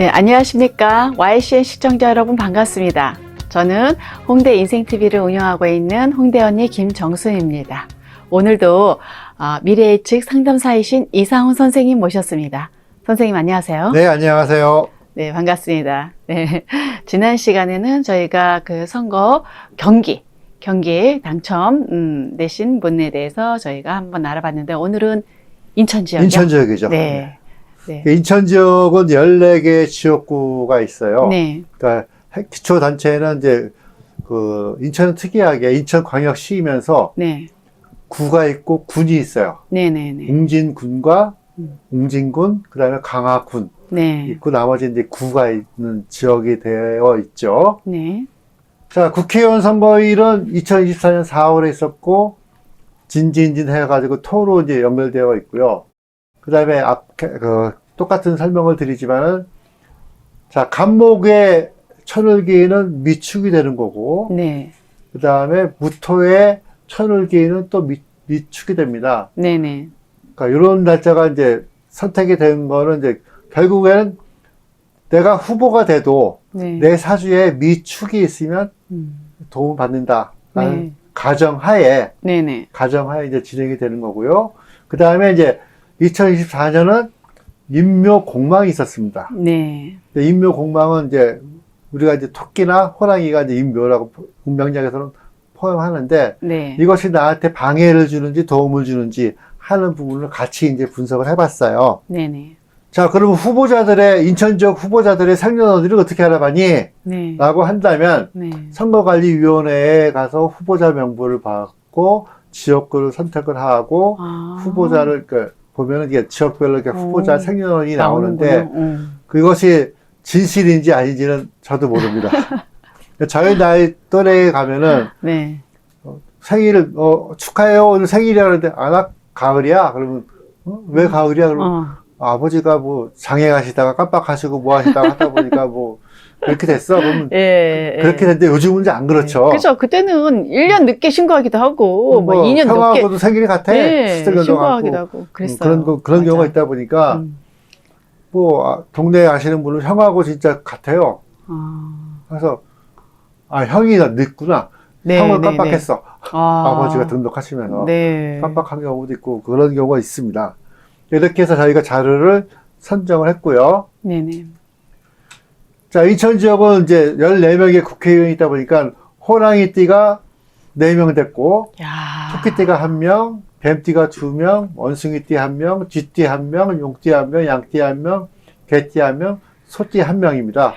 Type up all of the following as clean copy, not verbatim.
네, 안녕하십니까. YCN 시청자 여러분 반갑습니다. 저는 홍대 인생TV를 운영하고 있는 홍대 언니 김정순입니다. 오늘도 미래 예측 상담사이신 이상훈 선생님 모셨습니다. 선생님 안녕하세요. 네, 안녕하세요. 네, 반갑습니다. 네, 지난 시간에는 저희가 그 선거 경기 당첨 내신 분에 대해서 저희가 한번 알아봤는데 오늘은 인천 지역이요? 인천 지역이죠. 네. 네. 인천 지역은 14개 지역구가 있어요. 네. 그러니까 기초단체는 이제 인천은 특이하게 인천광역시이면서 네. 구가 있고 군이 있어요. 네네네. 웅진군과 웅진군, 그 다음에 강화군 네. 있고 나머지 이제 구가 있는 지역이 되어 있죠. 네. 자, 국회의원 선거일은 2024년 4월에 있었고, 진진진 해가지고 토로 이제 연결되어 있고요. 그 다음에 똑같은 설명을 드리지만은, 자, 간목의 천을기인은 미축이 되는 거고, 네. 그 다음에 무토의 천을기인은 또 미축이 됩니다. 네네. 그러니까 이런 날짜가 이제 선택이 된 거는 이제 결국에는 내가 후보가 돼도 네. 내 사주에 미축이 있으면 도움을 받는다. 라는 네. 가정하에 네네. 이제 진행이 되는 거고요. 그 다음에 이제 2024년은 인묘공망이 있었습니다. 네. 인묘공망은 이제 우리가 이제 토끼나 호랑이가 이제 인묘라고 운명학에서는 포함하는데 네. 이것이 나한테 방해를 주는지 도움을 주는지 하는 부분을 같이 이제 분석을 해봤어요. 네네. 자, 그러면 인천 지역 후보자들의 생년월일을 어떻게 알아봤니? 네. 라고 한다면 네. 선거관리위원회에 가서 후보자 명부를 받고 지역구를 선택을 하고 후보자를 보면은 이게 지역별로 이렇게 후보자 생년월일이 나오는데 그것이 진실인지 아닌지는 저도 모릅니다. 저희 나이 또래에 가면은 네. 생일을 축하해요 오늘 생일이야 그러는데 가을이야 그러면 왜 가을이야 그러면 아버지가 뭐 장에 가시다가 깜빡하시고 뭐 하시다가 하다 보니까 뭐 그렇게 됐어 그러면 그렇게 됐는데 요즘은 이제 안 그렇죠. 그죠. 그때는 1년 늦게 신고하기도 하고 뭐 2년 늦게 형하고도 생일이 같아. 네, 신고하기도 하고 그랬어요. 그런 경우가 있다 보니까 동네에 아시는 분은 형하고 진짜 같아요. 그래서 형이 늦구나. 네, 형을 네, 깜빡했어. 네. 아버지가 등록하시면서 네. 깜빡한 경우도 있고 그런 경우가 있습니다. 이렇게 해서 저희가 자료를 선정을 했고요. 네네. 자, 인천 지역은 이제 14명의 국회의원이 있다 보니까 호랑이띠가 4명 됐고, 토끼띠가 1명, 뱀띠가 2명, 원숭이띠 1명, 쥐띠 1명, 용띠 1명, 양띠 1명, 개띠 1명, 소띠 1명입니다. 야,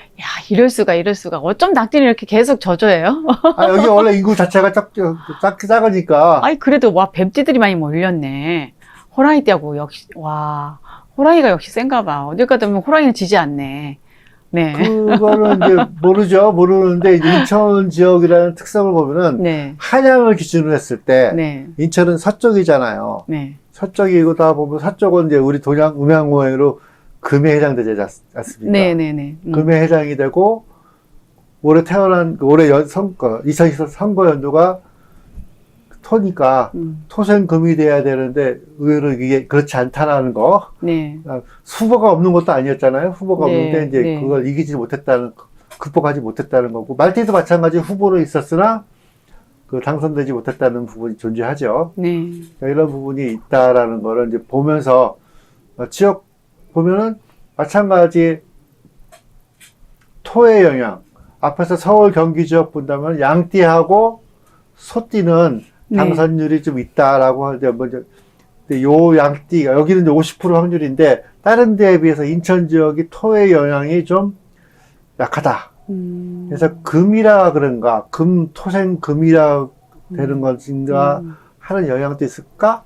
이럴 수가. 어쩜 낙띠는 이렇게 계속 저조해요? 여기 원래 인구 자체가 작으니까. 그래도 뱀띠들이 많이 몰렸네. 호랑이띠하고 역시, 호랑이가 역시 센가 봐. 어딜 가다 보면 호랑이는 지지 않네. 네. 그거는 이제 모르는데, 인천 지역이라는 특성을 보면은, 네. 한양을 기준으로 했을 때, 네. 인천은 서쪽이잖아요. 네. 서쪽이다 보면, 서쪽은 이제 우리 음양오행으로 금에 해당되지 않습니까? 네네네. 금에 해당이 되고, 올해 2024 선거 연도가 토니까, 토생금이 돼야 되는데, 의외로 이게 그렇지 않다라는 거. 네. 후보가 없는 것도 아니었잖아요. 후보가 네, 없는데, 이제 네. 그걸 극복하지 못했다는 거고, 말띠도 마찬가지 후보로 있었으나, 당선되지 못했다는 부분이 존재하죠. 네. 이런 부분이 있다라는 거를 이제 보면서, 지역 보면은 마찬가지 토의 영향. 앞에서 서울 경기 지역 본다면 양띠하고 소띠는 당선율이 좀 있다라고 하는데, 요 양띠가, 여기는 이제 50% 확률인데, 다른 데에 비해서 인천 지역이 토의 영향이 좀 약하다. 그래서 금이라 그런가, 토생금이라 되는 것인가 하는 영향도 있을까?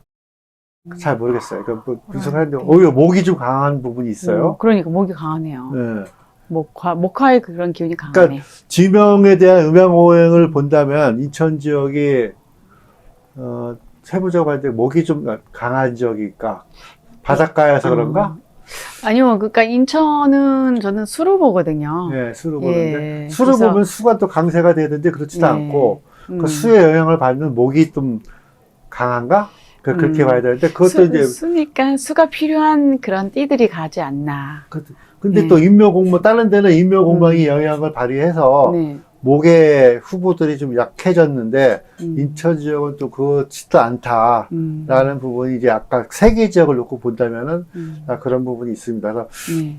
잘 모르겠어요. 분석하는데, 오히려 목이 좀 강한 부분이 있어요. 그러니까 목이 강하네요. 네. 목화의 그런 기운이 강하네. 그러니까 지명에 대한 음양오행을 본다면 인천 지역이 세부적으로 할 때 목이 좀 강한 지역일까? 바닷가여서 그런가? 아니요, 그러니까 인천은 저는 수로 보거든요. 네, 수로 보는데 예, 수로 그래서- 보면 수가 또 강세가 되는데 그렇지도 네. 않고 그 수의 영향을 받는 목이 좀 강한가? 그렇게 봐야 되는데, 그것도 이제. 수니까 수가 필요한 그런 띠들이 가지 않나. 근데 네. 또 인묘공무, 다른 데는 인묘공방이 영향을 발휘해서, 네. 목의 후보들이 좀 약해졌는데, 음. 인천 지역은 또 그렇지도 않다라는 부분이 이제 아까 세 개 지역을 놓고 본다면은, 그런 부분이 있습니다. 그래서, 네.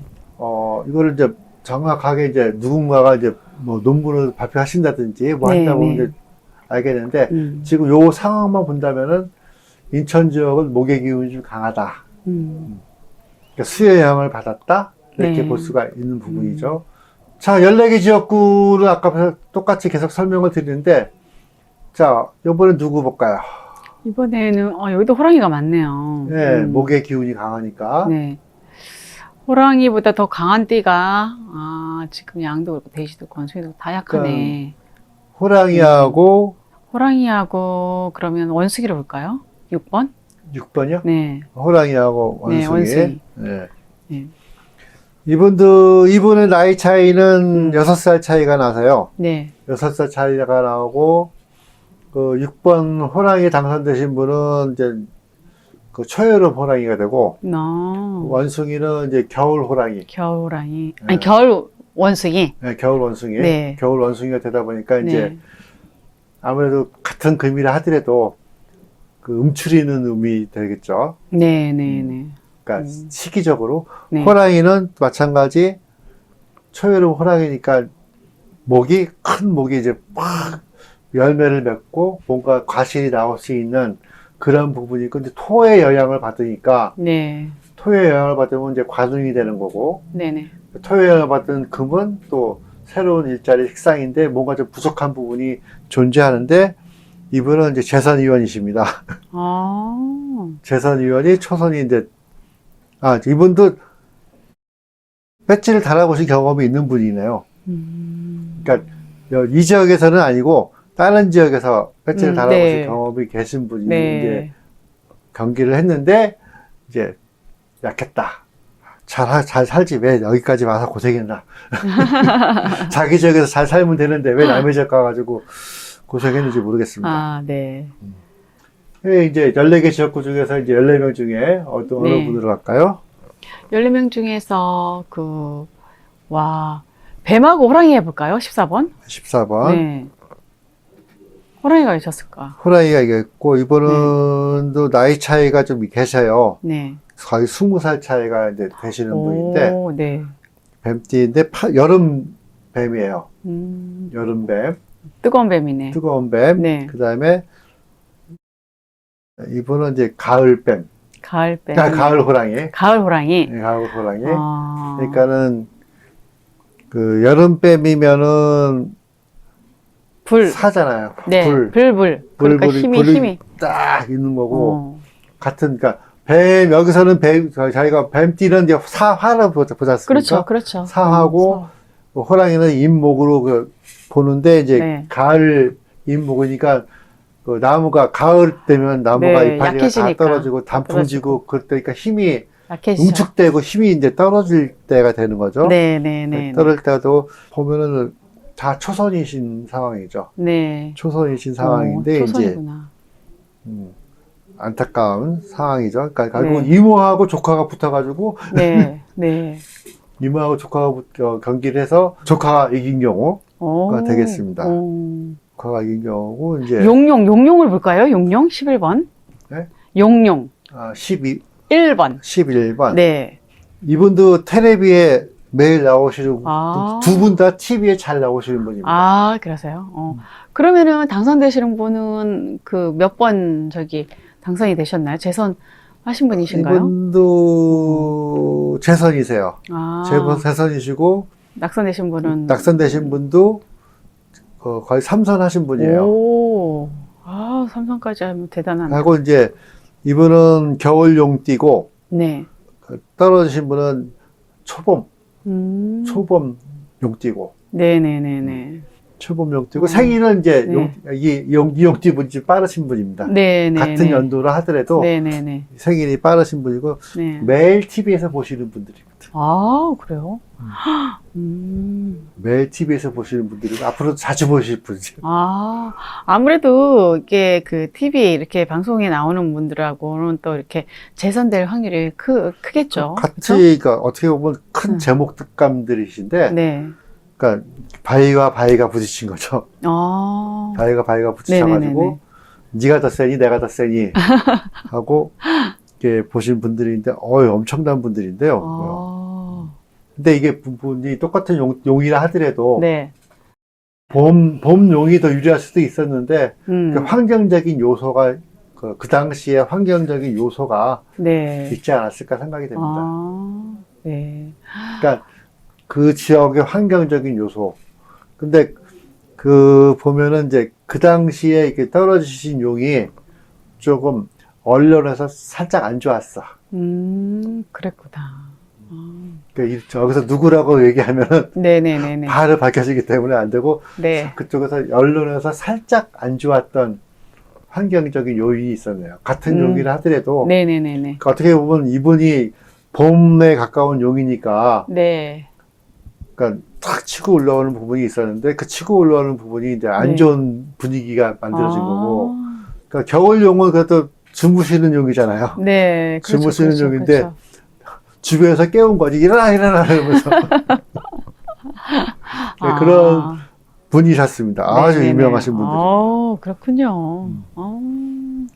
이거를 이제 정확하게 이제 누군가가 이제 뭐 논문을 발표하신다든지 뭐 네, 한다 보면 네. 이제 알겠는데, 지금 요 상황만 본다면은, 인천 지역은 목의 기운이 좀 강하다. 그러니까 수의 영향을 받았다. 이렇게 네. 볼 수가 있는 부분이죠. 자, 14개 지역구를 아까 똑같이 계속 설명을 드리는데, 자, 요번엔 누구 볼까요? 이번에는 여기도 호랑이가 많네요. 네, 목의 기운이 강하니까. 네. 호랑이보다 더 강한 띠가 지금 양도 그렇고 돼지도 그렇고 원숭이도 다 약하네. 호랑이하고 호랑이하고 그러면 원숭이로 볼까요? 6번? 6번이요? 네. 호랑이하고 원숭이. 네, 원숭이. 네. 네. 이분의 나이 차이는 6살 차이가 나서요. 네. 6살 차이가 나오고, 그 6번 호랑이 당선되신 분은 이제 그 초여름 호랑이가 되고, 원숭이는 이제 겨울 호랑이. 겨울 호랑이. 네. 아니, 겨울 원숭이. 네, 겨울 원숭이. 네. 겨울 원숭이가 되다 보니까 이제 네. 아무래도 같은 금이라 하더라도 그 음추리는 음이 되겠죠. 네, 네, 네. 그러니까 시기적으로. 네. 호랑이는 마찬가지 초여름 호랑이니까 큰 목이 이제 막 열매를 맺고 뭔가 과실이 나올 수 있는 그런 부분이 있고, 근데 토의 영향을 받으니까 네. 토의 영향을 받으면 이제 과중이 되는 거고, 네네. 토의 영향을 받은 금은 또 새로운 일자리 식상인데 뭔가 좀 부족한 부분이 존재하는데, 이분은 이제 재선위원이십니다. 재선위원이 초선인데, 이분도 배지를 달아보신 경험이 있는 분이네요. 그러니까 이 지역에서는 아니고 다른 지역에서 배지를 달아보신 네. 경험이 계신 분이 네. 이제 경기를 했는데 이제 약했다. 잘 살지 왜 여기까지 와서 고생했나. 자기 지역에서 잘 살면 되는데 왜 남의 지역 가가지고 고생했는지 모르겠습니다. 네. 이제 14개 지역구 중에서 이제 14명 중에 어느 분으로 갈까요? 14명 중에서 뱀하고 호랑이 해볼까요? 14번? 14번. 네. 호랑이가 있었을까? 호랑이가 있고, 이분도 나이 차이가 좀 계셔요. 네. 거의 20살 차이가 이제 되시는 분인데, 네. 뱀띠인데, 여름 뱀이에요. 여름 뱀. 뜨거운 뱀이네. 뜨거운 뱀. 네. 그 다음에, 이분은 이제 가을 뱀. 가을 뱀. 가을 호랑이. 가을 호랑이. 네, 가을 호랑이. 그러니까는, 여름 뱀이면은, 사잖아요. 네. 불. 그러니까 힘이 딱 있는 거고, 그러니까, 여기서는 자기가 뱀띠는 이제 사화를 보지 않습니까? 그렇죠. 사하고, 호랑이는 임목으로 보는데, 이제, 네. 가을 임목이니까, 나무가, 가을 되면 나무가 네, 이파리가 약해지니까. 다 떨어지고, 단풍지고, 그러니까 힘이 약해지죠. 응축되고 힘이 이제 떨어질 때가 되는 거죠. 네. 떨어질 때도 보면은 다 초선이신 상황이죠. 네. 초선이신 상황인데, 초선이구나. 이제, 안타까운 상황이죠. 그러니까 결국은 네. 이모하고 조카가 붙어가지고, 네. 이모하고 조카가 경기를 해서 조카가 이긴 경우가 되겠습니다. 조카가 이긴 경우고, 이제. 용용을 볼까요? 용용? 11번? 네? 용용. 11번. 1번. 네. 이분도 텔레비에 매일 나오시는, 두 분 다 TV에 잘 나오시는 분입니다. 그러세요? 그러면은 당선되시는 분은 몇 번 당선이 되셨나요? 재선 하신 분이신가요? 이분도 재선이세요. 재선이시고, 낙선되신 분은? 낙선되신 분도 거의 3선 하신 분이에요. 삼선까지 하면 대단하네. 하고 이제 이분은 겨울 용띠고, 네. 떨어지신 분은 초봄 용띠고. 네네네네. 초봄 용띠고 생일은 이제 네. 이 용띠 분이 빠르신 분입니다. 네, 네, 같은 네. 연도로 하더라도 네, 네, 네. 생일이 빠르신 분이고 네. 매일 TV에서 보시는 분들입니다. 아, 그래요? 매일 TV에서 보시는 분들이고 앞으로 자주 보실 분이죠. 아, 아무래도 이게 그 TV 이렇게 방송에 나오는 분들하고는 또 이렇게 재선될 확률이 크겠죠. 그쵸? 같이 그러니까 어떻게 보면 큰 제목감들이신데 네. 그러니까 바위와 바위가 부딪힌 거죠. 아, 바위가 바위가 부딪혀가지고 네가 더 세니 내가 더 세니 하고 이렇게 보신 분들인데 엄청난 분들인데요. 아, 근데 이게 분이 똑같은 용이라 하더라도 네. 봄 용이 더 유리할 수도 있었는데 그 환경적인 요소가 그 당시에 환경적인 요소가 네. 있지 않았을까 생각이 됩니다. 아, 네. 그러니까 그 지역의 환경적인 요소. 근데 그 보면은 이제 그 당시에 이렇게 떨어지신 용이 조금 언론에서 살짝 안 좋았어. 그랬구나. 그러니까 여기서 누구라고 얘기하면은 네네네네. 바로 밝혀지기 때문에 안 되고 네. 그쪽에서 언론에서 살짝 안 좋았던 환경적인 요인이 있었네요. 같은 용이라 하더라도 네네네네. 그러니까 어떻게 보면 이분이 봄에 가까운 용이니까 네. 그러니까 탁 치고 올라오는 부분이 있었는데 그 치고 올라오는 부분이 이제 안 네. 좋은 분위기가 만들어진 거고 아, 그러니까 겨울 용은 그래도 주무시는 용이잖아요. 네. 그렇죠, 주무시는 그렇죠, 용인데 그렇죠. 주변에서 깨운 거지. 일어나 이러면서 네, 그런 분이셨습니다. 아주 네네네. 유명하신 분들이. 그렇군요.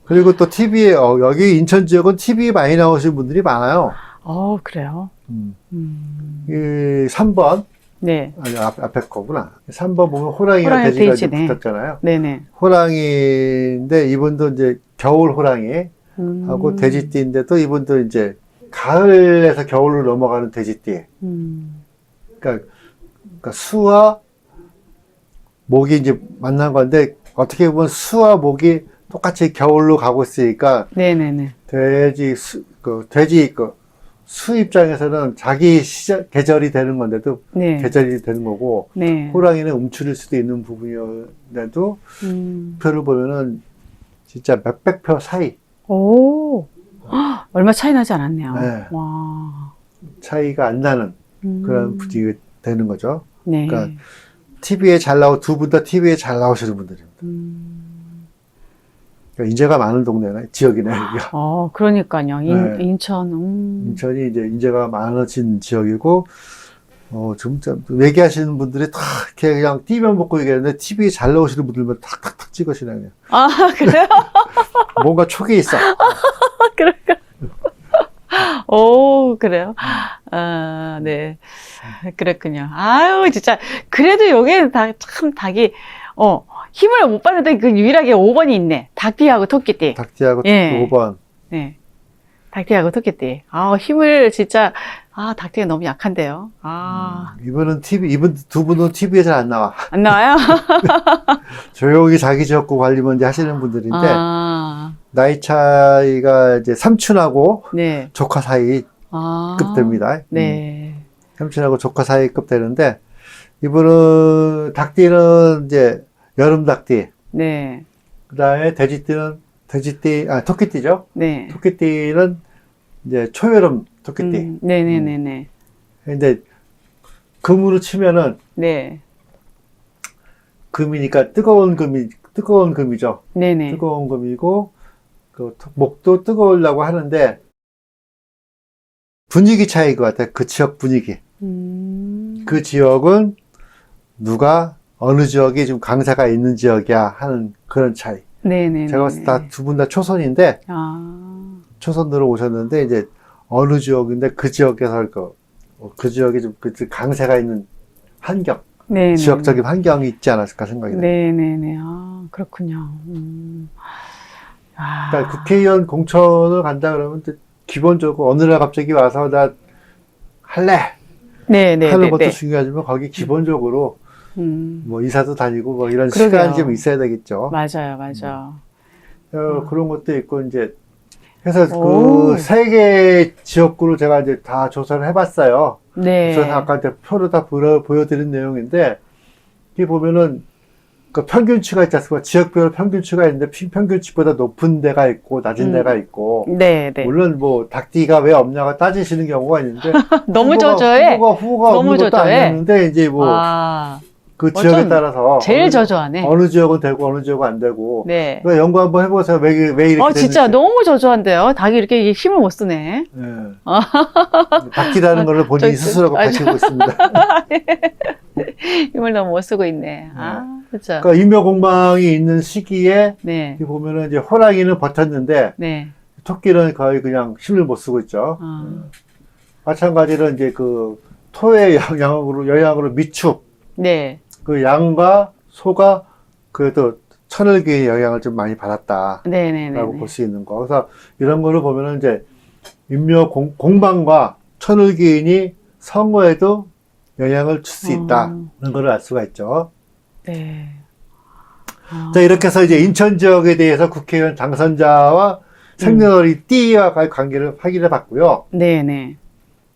그리고 또 TV에 여기 인천 지역은 TV에 많이 나오신 분들이 많아요. 그래요? 이 3번 네. 아니 앞에 거구나. 3번 보면 호랑이가 호랑이 돼지가 이제 돼지네. 붙었잖아요. 네네. 호랑이인데 이분도 이제 겨울 호랑이 하고 돼지띠인데 또 이분도 이제 가을에서 겨울로 넘어가는 돼지띠. 그러니까 수와 목이 이제 만난 건데 어떻게 보면 수와 목이 똑같이 겨울로 가고 있으니까 네네네. 돼지 수 입장에서는 자기 계절이 되는 건데도 네. 계절이 되는 거고 네. 호랑이는 움츠릴 수도 있는 부분이었는데도 표를 보면은 진짜 몇백 표 사이 오. 얼마 차이 나지 않았네요. 네. 와. 차이가 안 나는 그런 분위기가 되는 거죠. 네. 그러니까 두 분 다 TV에 잘 나오시는 분들입니다. 그러니까 인재가 많은 동네네, 지역이네, 여기가. 그러니까요. 네. 인천. 인천이 이제 인재가 많아진 지역이고, 좀 얘기하시는 분들이 다 이렇게 그냥 띄면 먹고 얘기하는데, TV에 잘 나오시는 분들만 탁탁탁 찍으시네, 그냥. 아, 그래요? 뭔가 촉이 있어. 그럴까? 오, 그래요? 네. 그랬군요. 아유, 진짜. 그래도 여기는 참 닭이, 힘을 못 받는데 그 유일하게 5번이 있네. 닭띠하고 토끼띠. 닭띠하고 예. 5번. 네. 닭띠하고 토끼띠. 힘을 진짜, 닭띠가 너무 약한데요. 이분 두 분은 TV에 잘 안 나와. 안 나와요? 조용히 자기 지역구 관리 먼저 하시는 분들인데, 나이 차이가 이제 삼촌하고 네. 조카 사이 급 됩니다. 네. 삼촌하고 조카 사이급 되는데, 이분은, 닭띠는 이제 여름 닭띠. 네. 그 다음에 토끼띠죠? 네. 토끼띠는 이제 초여름 토끼띠. 네네네네. 근데 금으로 치면은, 네. 금이니까 뜨거운 금이죠. 네네. 뜨거운 금이고, 그 목도 뜨거우려고 하는데, 분위기 차이인 것 같아요. 그 지역 분위기. 그 지역은 어느 지역이 좀 강사가 있는 지역이야 하는 그런 차이. 네네. 제가 봤을 때 두 분 다 초선인데, 초선으로 오셨는데, 이제 어느 지역인데 그 지역에서 그 지역에 좀 그 강세가 있는 환경, 네네. 지역적인 환경이 있지 않았을까 생각이 듭니다. 네네네. 그렇군요. 그러니까 국회의원 공천을 간다 그러면 기본적으로 어느 날 갑자기 와서 나 할래 네네. 하는 것도 중요하지만 거기 기본적으로 뭐 이사도 다니고 뭐 이런 그러게요. 시간이 좀 있어야 되겠죠. 맞아요, 맞아요. 그런 것도 있고 이제 해서 오. 그 세 개 지역구를 제가 이제 다 조사를 해봤어요. 네. 그래서 아까 이제 표로 다 보여드린 내용인데, 이게 보면은 그 평균치가 있지 않습니까? 지역별로 평균치가 있는데 평균치보다 높은 데가 있고 낮은 데가 있고 네, 네. 물론 뭐 닭띠가 왜 없냐가 따지시는 경우가 있는데 너무 저조해. 후보가 너무 없는 것도 저조해. 아니었는데 이제 뭐 그 아, 지역에 어쩜 따라서 제일 저조하네. 어느 지역은 되고 어느 지역은 안 되고 네. 그러니까 연구 한번 해보세요. 왜 이렇게 진짜 되는지. 너무 저조한데요. 닭이 이렇게 힘을 못 쓰네. 예. 닭띠라는 걸 본인이 스스로가 밝히고 있습니다. 힘을 너무 못 쓰고 있네. 아, 그렇죠. 그러니까 인묘공방이 있는 시기에 네. 여기 보면은 이제 호랑이는 버텼는데 네. 토끼는 거의 그냥 힘을 못 쓰고 있죠. 아, 마찬가지로 이제 그 토의 영향으로 미축, 네. 그 양과 소가 그래도 천을기의 영향을 좀 많이 받았다라고 네네네. 볼 수 있는 거. 그래서 이런 거를 보면은 이제 인묘 공방과 천을기인이 성어에도 영향을 줄 수 있다는 걸 알 수가 있죠. 네. 자, 이렇게 해서 이제 인천 지역에 대해서 국회의원 당선자와 생년월일 띠와 관계를 확인해 봤고요. 네네.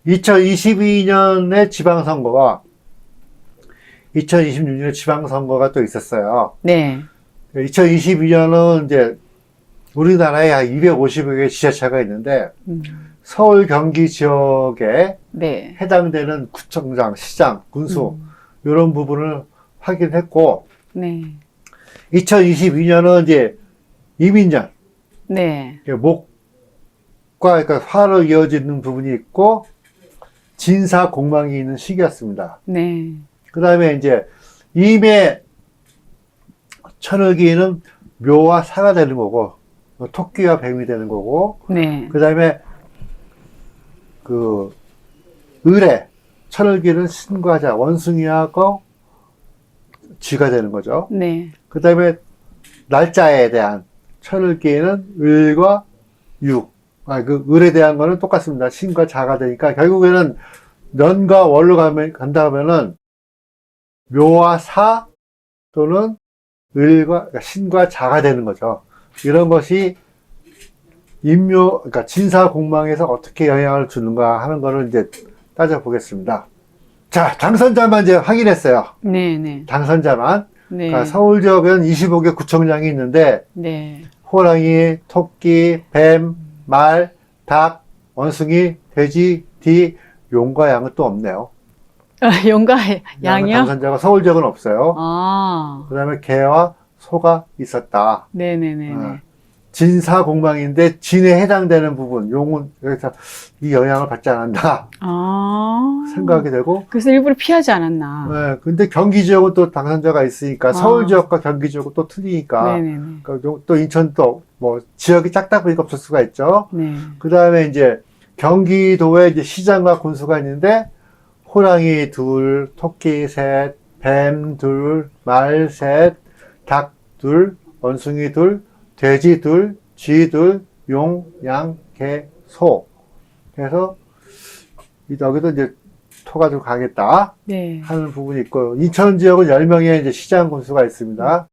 2022년에 지방선거와 2026년에 지방선거가 또 있었어요. 네. 2022년은 이제 우리나라에 한 250여 개의 지자체가 있는데 음, 서울 경기 지역에 네. 해당되는 구청장, 시장, 군수 이런 부분을 확인했고 네. 2022년은 이제 이민년, 네. 목과 그러니까 화로 이어지는 부분이 있고 진사 공망이 있는 시기였습니다. 네. 그 다음에 이제 임의 천을기는 묘와 사가 되는 거고 토끼와 뱀이 되는 거고 네. 그 다음에 그 을의 천을기는 신과 자 원숭이하고 쥐가 되는 거죠. 네. 그 다음에 날짜에 대한 천을기에는 을과 유, 그 을에 대한 거는 똑같습니다. 신과 자가 되니까 결국에는 년과 월로 간다 하면은 묘와 사 또는 을과 그러니까 신과 자가 되는 거죠. 이런 것이 인묘 그러니까 진사 공망에서 어떻게 영향을 주는가 하는 거를 이제 따져보겠습니다. 자, 당선자만 이제 확인했어요. 네네. 당선자만. 네. 그러니까 서울 지역은 25개 구청장이 있는데 네. 호랑이, 토끼, 뱀, 말, 닭, 원숭이, 돼지, 띠, 용과 양은 또 없네요. 용과 양은 양이요? 당선자가 서울 지역은 없어요. 아. 그 다음에 개와 소가 있었다. 네네네네. 진사공망인데 진에 해당되는 부분, 용은 여기서 이 영향을 받지 않았나 아. 생각이 되고, 그래서 일부러 피하지 않았나. 네, 근데 경기 지역은 또 당선자가 있으니까 서울 지역과 경기 지역은 또 틀리니까, 네네네. 그러니까 또 인천 또 뭐 지역이 작다 보니까 없을 수가 있죠. 네. 그 다음에 이제 경기도에 이제 시장과 군수가 있는데 호랑이 둘, 토끼 셋, 뱀 둘, 말 셋, 닭 둘, 원숭이 둘, 돼지 둘, 쥐 둘, 용, 양, 개, 소. 그래서 여기도 이제 토가 좀 강했다 네. 하는 부분이 있고, 인천 지역은 10명의 이제 시장 군수가 있습니다.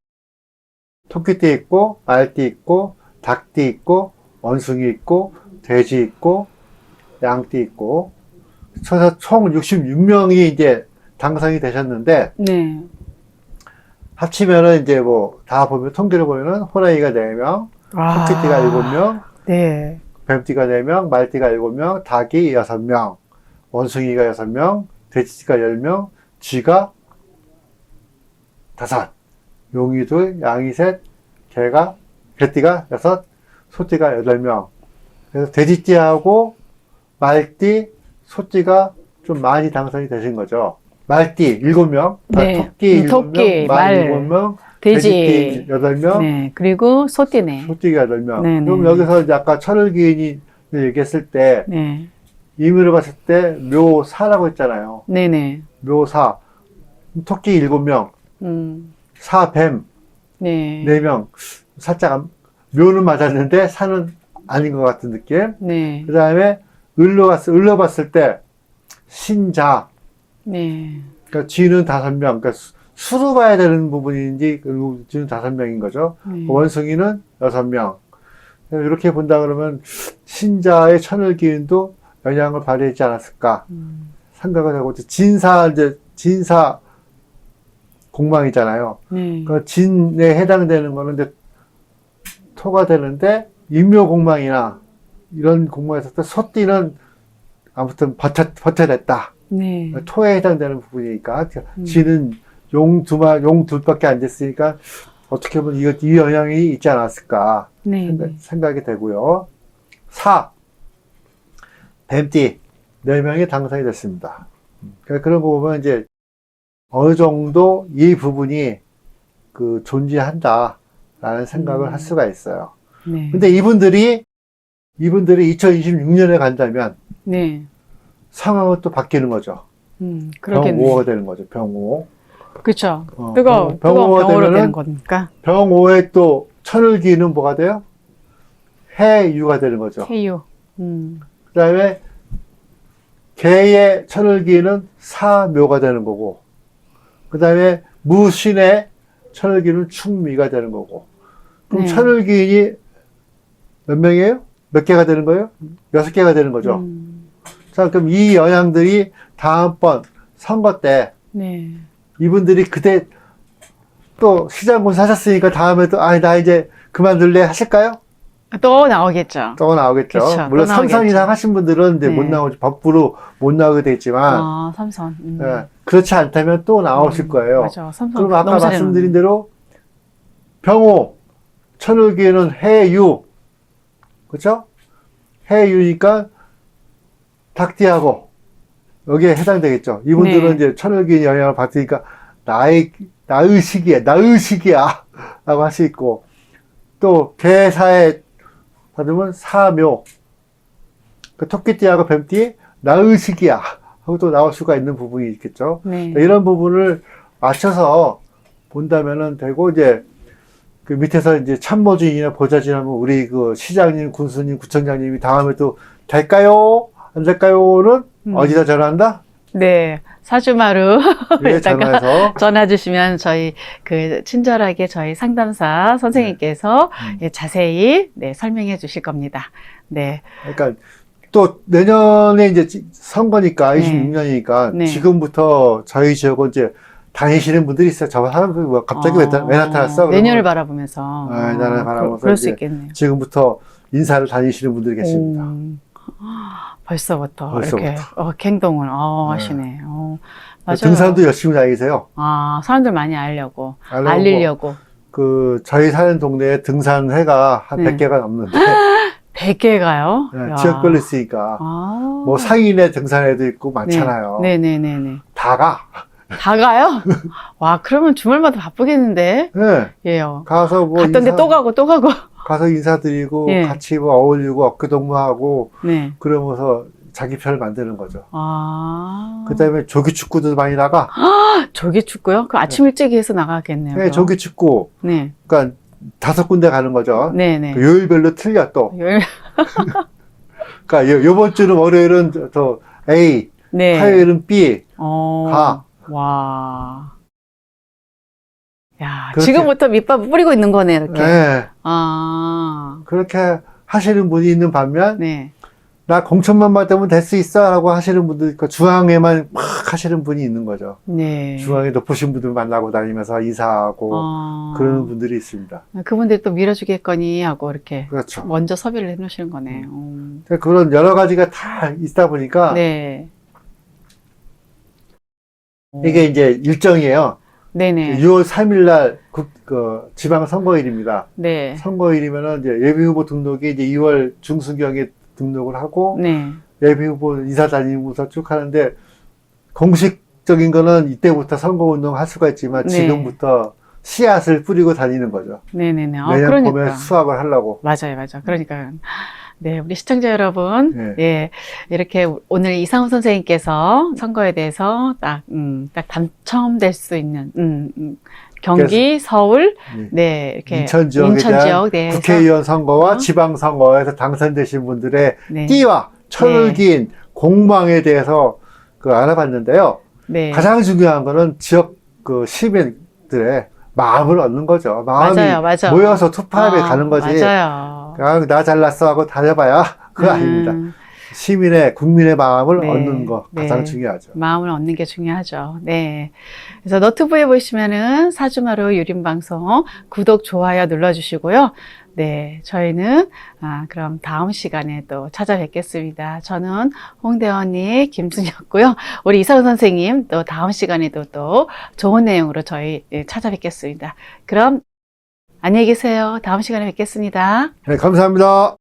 토끼띠 있고, 말띠 있고, 닭띠 있고, 원숭이 있고, 돼지 있고, 양띠 있고, 그래서 총 66명이 이제 당선이 되셨는데, 네. 합치면은 이제 뭐 다 보면 통계를 보면은 호랑이가 4명, 아. 토끼띠가 7명, 네. 뱀띠가 4명, 말띠가 7명, 닭이 6명, 원숭이가 6명, 돼지가 10명, 쥐가 5, 용이 2, 양이 3, 개띠가 6, 소띠가 8명. 그래서 돼지띠하고 말띠, 소띠가 좀 많이 당선이 되신 거죠. 말띠 7명, 네. 토끼 7명, 토끼, 말 말, 7명, 돼지. 돼지띠 8명, 네. 그리고 소띠네. 소띠가 8명. 네네. 그럼 여기서 이제 아까 천을기인이 얘기했을 때, 네. 임의로 봤을 때 묘사라고 했잖아요. 네네. 묘사. 토끼 7명, 사, 뱀 네. 4명. 살짝 묘는 맞았는데 사는 아닌 것 같은 느낌. 네. 그 다음에 을로 봤을 때 신자. 네. 그러니까 쥐는 5명. 그러니까 수로 봐야 되는 부분인지 쥐는 5명인 거죠. 네. 원숭이는 6명. 이렇게 본다 그러면 신자의 천을 기운도 영향을 발휘하지 않았을까 생각을 하고, 진사 공망이잖아요. 네. 그 진에 해당되는 거는 이제 토가 되는데 인묘공망이나 이런 공망에서 소띠는 아무튼 버텨냈다. 네. 토에 해당되는 부분이니까 진은 용 둘밖에 안 됐으니까 어떻게 보면 이 영향이 있지 않았을까 네. 생각이 되고요. 4. 뱀띠 4명이 당선이 됐습니다. 그런 거 보면 이제 어느 정도 이 부분이 그 존재한다라는 생각을 할 수가 있어요. 네. 근데 이분들이 2026년에 간다면 네. 상황은 또 바뀌는 거죠. 그러겠네. 병5가 되는 거죠. 병5. 그렇죠. 어, 뜨거운 병오가 병으로 되면은 되는 거니까. 병5에 또 천을기는 뭐가 돼요? 해유가 되는 거죠. 해유. 그 다음에 개의 천을기는 사묘가 되는 거고, 그 다음에 무신의 천을기는 충미가 되는 거고. 그럼 네. 천을기인이 몇 명이에요? 몇 개가 되는 거예요? 6개가 되는 거죠. 자, 그럼 이 영향들이 다음번 선거 때 네. 이분들이 그때 또 시장군 사셨으니까 다음에 또, 나 이제 그만둘래 하실까요? 또 나오겠죠. 또 나오겠죠. 그쵸, 물론 또 3선 나오겠죠. 이상 하신 분들은 이제 네. 못 나오죠. 법부로 못 나오게 되겠지만, 아, 삼선. 예, 그렇지 않다면 또 나오실 거예요. 맞아. 삼선. 그럼 아까 너무 말씀드린 잘해놓네. 대로 병호, 천을기에는 해유, 그렇죠? 해유니까 닭띠하고 여기에 해당되겠죠. 이분들은 네. 이제 천을기 영향을 받으니까 나의식이야 라고 할 수 있고, 또 개사에 받으면 사묘, 그 토끼띠하고 뱀띠 나의식이야 하고 또 나올 수가 있는 부분이 있겠죠. 네. 이런 부분을 맞춰서 본다면은 되고, 이제 그 밑에서 이제 참모진이나 보좌진하면 우리 그 시장님, 군수님, 구청장님이 다음에 또 될까요? 안 될까요?는 어디다 전화한다? 네. 사주마루. 예, 전화해서. 전화 주시면 저희 친절하게 저희 상담사 선생님께서 예, 자세히 네, 설명해 주실 겁니다. 네. 그러니까 또 내년에 이제 선거니까 26년이니까 네. 지금부터 저희 지역은 이제 다니시는 분들이 있어요. 저 사람들이 뭐 갑자기 왜 나타났어? 내년을 바라보면서. 내년을 바라보면서 그럴 수 이제 있겠네요. 지금부터 인사를 다니시는 분들이 계십니다. 벌써부터 벌써부터. 이렇게 행동을 하시네. 맞아요. 등산도 열심히 다니세요. 사람들 많이 알려고 알려고 알리려고. 그 저희 사는 동네에 등산회가 한 네. 100개가 넘는데 100개가요? 네, 지역별로 있으니까 아. 뭐 상인의 등산회도 있고 많잖아요. 네네네네. 다 가. 다 가요? 와, 그러면 주말마다 바쁘겠는데? 네. 예요. 가서 뭐 갔던데 또 가고 또 가고. 가서 인사드리고 예. 같이 뭐 어울리고 어깨동무하고 네. 그러면서 자기 편을 만드는 거죠. 아. 그 다음에 조기축구도 많이 나가. 조기 축구요? 그 아침 일찍 해서 나가겠네요. 네, 조기축구. 네. 그러니까 5군데 가는 거죠. 네네. 그 요일별로 틀려 또. 요일. 그러니까 요번 주는 월요일은 또 A, 네. 화요일은 B 가. 와. 야, 그렇게- 지금부터 밑밥 뿌리고 있는 거네, 이렇게. 네. 그렇게 하시는 분이 있는 반면 네. 나 공천만 받으면 될 수 있어 라고 하시는 분들, 그 중앙에만 막 하시는 분이 있는 거죠. 네. 중앙에 높으신 분들 만나고 다니면서 인사하고 그러는 분들이 있습니다. 그분들이 또 밀어주겠거니 하고 이렇게 그렇죠. 먼저 섭외를 해 놓으시는 거네. 그런 여러 가지가 다 있다 보니까 네. 이게 이제 일정이에요. 네네. 6월 3일 날 지방 선거일입니다. 네. 선거일이면은 이제 예비후보 등록이 이제 2월 중순경에 등록을 하고 네. 예비후보 인사 다니면서 쭉 하는데 공식적인 거는 이때부터 선거운동 할 수가 있지만 네. 지금부터 씨앗을 뿌리고 다니는 거죠. 네네네. 내년 그러니까. 봄에 수확을 하려고. 맞아요. 그러니까. 네, 우리 시청자 여러분, 네. 예, 이렇게 오늘 이상훈 선생님께서 선거에 대해서 딱 당첨될 수 있는, 경기, 서울, 네. 네, 이렇게 인천 지역에 대한 지역 내에서 국회의원 선거와 어? 지방 선거에서 당선되신 분들의 네. 띠와 천을기인 공망에 대해서 알아봤는데요. 네. 가장 중요한 거는 지역 시민들의 마음을 얻는 거죠. 마음이 맞아요. 모여서 투표함에 가는 거지. 맞아요. 그냥 나 잘났어 하고 다녀봐야 그거 아닙니다. 시민의 국민의 마음을 네. 얻는 거 가장 네. 중요하죠. 마음을 얻는 게 중요하죠. 네. 그래서 너튜브에 보시면은 사주마루 유림방송 구독, 좋아요 눌러주시고요. 네. 저희는, 그럼 다음 시간에 또 찾아뵙겠습니다. 저는 홍대원이 김순이었고요. 우리 이상훈 선생님 또 다음 시간에도 또 좋은 내용으로 저희 찾아뵙겠습니다. 그럼 안녕히 계세요. 다음 시간에 뵙겠습니다. 네, 감사합니다.